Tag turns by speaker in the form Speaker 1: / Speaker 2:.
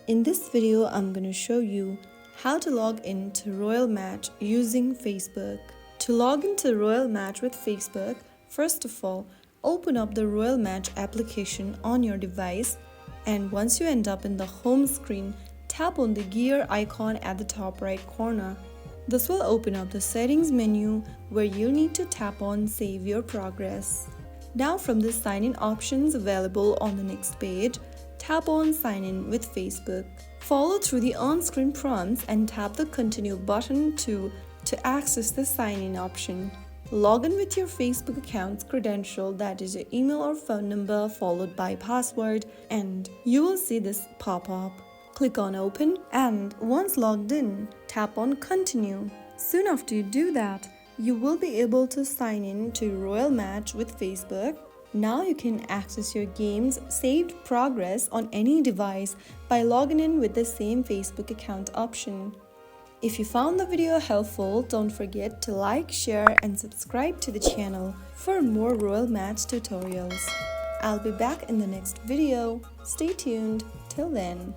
Speaker 1: In this video, I'm going to show you how to log into Royal Match using Facebook. To log into Royal Match with Facebook, first of all, open up the Royal Match application on your device, and once you end up in the home screen, tap on the gear icon at the top right corner. This will open up the settings menu where you'll need to tap on Save Your Progress. Now from the sign-in options available on the next page, tap on Sign In with Facebook. Follow through the on-screen prompts and tap the Continue button to access the sign-in option. Log in with your Facebook account's credential, that is your email or phone number followed by password, and you will see this pop up. Click on Open, and once logged in, tap on Continue. Soon after you do that, you will be able to sign in to Royal Match with Facebook. Now you can access your game's saved progress on any device by logging in with the same Facebook account option. If you found the video helpful, don't forget to like, share and subscribe to the channel for more Royal Match tutorials. I'll be back in the next video. Stay tuned. Till then.